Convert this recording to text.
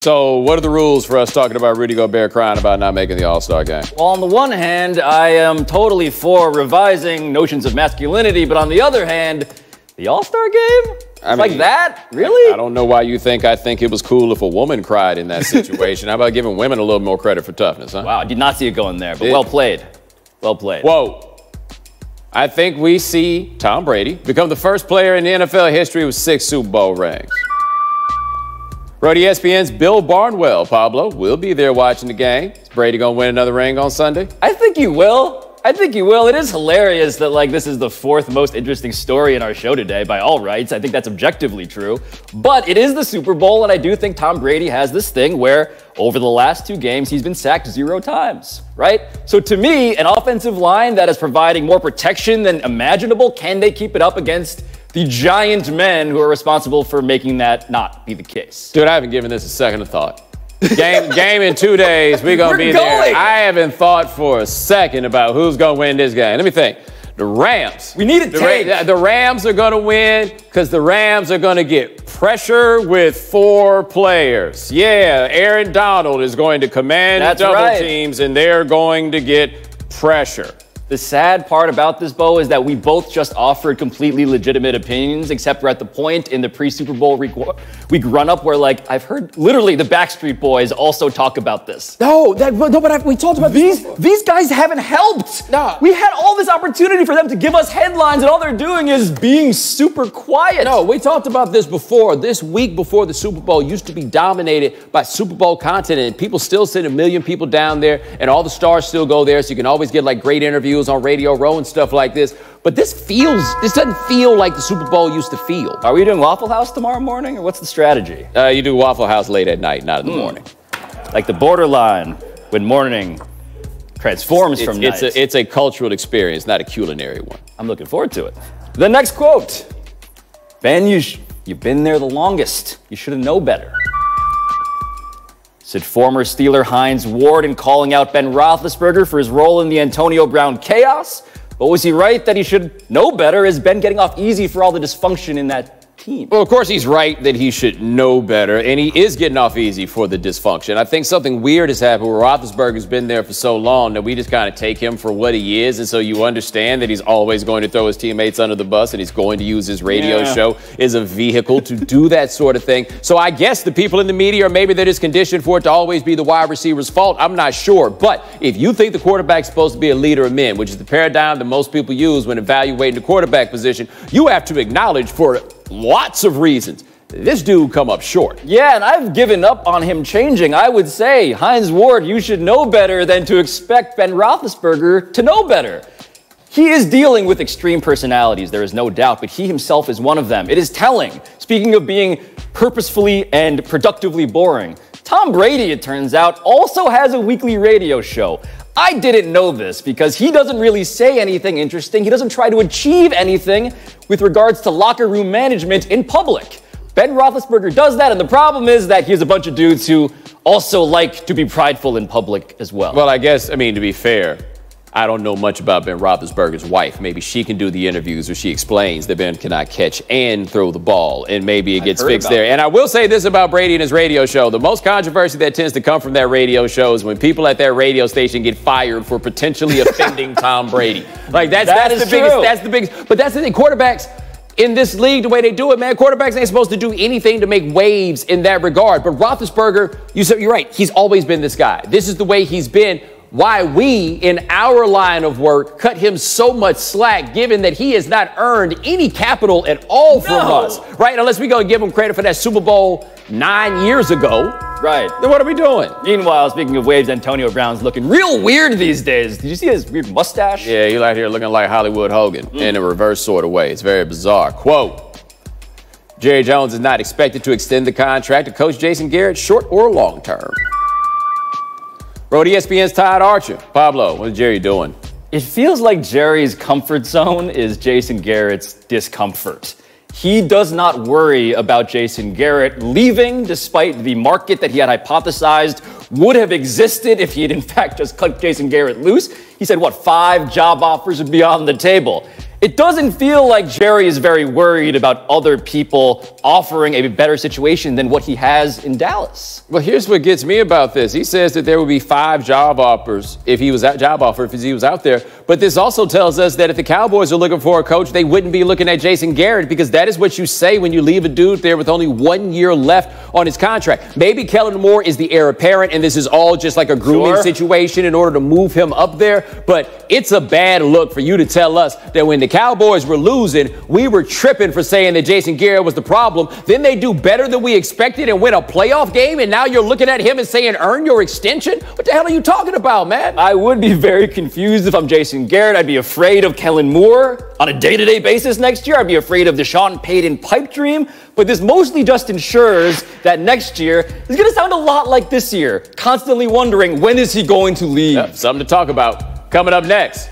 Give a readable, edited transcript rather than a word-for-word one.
So what are the rules for us talking about Rudy Gobert crying about not making the All-Star game? Well, on the one hand, I am totally for revising notions of masculinity, but on the other hand, the All-Star game? Like that? Really? I don't know why you think I think it was cool if a woman cried in that situation. How about giving women a little more credit for toughness, huh? Wow, I did not see it going there, but well played. Well played. Whoa. I think we see Tom Brady become the first player in the NFL history with 6 Super Bowl rings. Wrote ESPN's Bill Barnwell, Pablo, will be there watching the game. Is Brady going to win another ring on Sunday? I think he will. It is hilarious that, this is the 4th most interesting story in our show today, by all rights. I think that's objectively true. But it is the Super Bowl, and I do think Tom Brady has this thing where, over the last 2 games, he's been sacked 0 times, right? So to me, an offensive line that is providing more protection than imaginable, can they keep it up against the giant men who are responsible for making that not be the case? Dude, I haven't given this a second of thought. Game in 2 days, we're going to be there. I haven't thought for a second about who's going to win this game. Let me think. The Rams. We need a take. The Rams are going to win because the Rams are going to get pressure with 4 players. Yeah, Aaron Donald is going to command double teams, and they're going to get pressure. The sad part about this, Bo, is that we both just offered completely legitimate opinions, except we're at the point in the pre-Super Bowl week run-up where, I've heard literally the Backstreet Boys also talk about this. But we talked about these guys haven't helped. No. We had all this opportunity for them to give us headlines, and all they're doing is being super quiet. No, we talked about this before. This week before the Super Bowl used to be dominated by Super Bowl content, and people still send 1 million people down there, and all the stars still go there, so you can always get, great interviews on Radio Row and stuff like this. But this doesn't feel like the Super Bowl used to feel. Are we doing Waffle House tomorrow morning, or what's the strategy? You do Waffle House late at night, not in the morning. Like the borderline when morning transforms from night. It's a cultural experience, not a culinary one. I'm looking forward to it. The next quote. Ben, you've been there the longest. You should have known better. Said former Steelers Hines Ward in calling out Ben Roethlisberger for his role in the Antonio Brown chaos. But was he right that he should know better? Is Ben getting off easy for all the dysfunction in that team? Well, of course he's right that he should know better, and he is getting off easy for the dysfunction. I think something weird has happened where Roethlisberger's been there for so long that we just kind of take him for what he is, and so you understand that he's always going to throw his teammates under the bus, and he's going to use his radio show as a vehicle to do that sort of thing. So I guess the people in the media, or maybe they're just conditioned for it to always be the wide receiver's fault. I'm not sure. But if you think the quarterback's supposed to be a leader of men, which is the paradigm that most people use when evaluating the quarterback position, you have to acknowledge for lots of reasons this dude come up short. Yeah, and I've given up on him changing. I would say, Hines Ward, you should know better than to expect Ben Roethlisberger to know better. He is dealing with extreme personalities, there is no doubt, but he himself is one of them. It is telling. Speaking of being purposefully and productively boring, Tom Brady, it turns out, also has a weekly radio show. I didn't know this because he doesn't really say anything interesting. He doesn't try to achieve anything with regards to locker room management in public. Ben Roethlisberger does that, and the problem is that he has a bunch of dudes who also like to be prideful in public as well. Well, I guess, to be fair, I don't know much about Ben Roethlisberger's wife. Maybe she can do the interviews where she explains that Ben cannot catch and throw the ball, and maybe it gets fixed there. And I will say this about Brady and his radio show. The most controversy that tends to come from that radio show is when people at that radio station get fired for potentially offending Tom Brady. That's the biggest. But that's the thing. Quarterbacks in this league, the way they do it, man, quarterbacks ain't supposed to do anything to make waves in that regard. But Roethlisberger, you're right. He's always been this guy. This is the way he's been. Why we, in our line of work, cut him so much slack, given that he has not earned any capital at all from us, right? Unless we go give him credit for that Super Bowl 9 years ago. Right. Then what are we doing? Meanwhile, speaking of waves, Antonio Brown's looking real weird these days. Did you see his weird mustache? Yeah, he's out here looking like Hollywood Hogan in a reverse sort of way. It's very bizarre. Quote, Jerry Jones is not expected to extend the contract to Coach Jason Garrett, short or long term. Wrote ESPN's Todd Archer. Pablo, what is Jerry doing? It feels like Jerry's comfort zone is Jason Garrett's discomfort. He does not worry about Jason Garrett leaving, despite the market that he had hypothesized would have existed if he had in fact just cut Jason Garrett loose. He said, 5 job offers would be on the table. It doesn't feel like Jerry is very worried about other people offering a better situation than what he has in Dallas. Well, here's what gets me about this. He says that there would be 5 job offers if he was out there. But this also tells us that if the Cowboys are looking for a coach, they wouldn't be looking at Jason Garrett, because that is what you say when you leave a dude there with only 1 year left on his contract. Maybe Kellen Moore is the heir apparent, and this is all just like a grooming situation in order to move him up there. But it's a bad look for you to tell us that when the Cowboys were losing, we were tripping for saying that Jason Garrett was the problem. Then they do better than we expected and win a playoff game, and now you're looking at him and saying, earn your extension? What the hell are you talking about, man? I would be very confused if I'm Jason Garrett. I'd be afraid of Kellen Moore on a day-to-day basis next year. I'd be afraid of the Sean Payton pipe dream. But this mostly just ensures that next year is going to sound a lot like this year, constantly wondering, when is he going to leave? Something to talk about coming up next.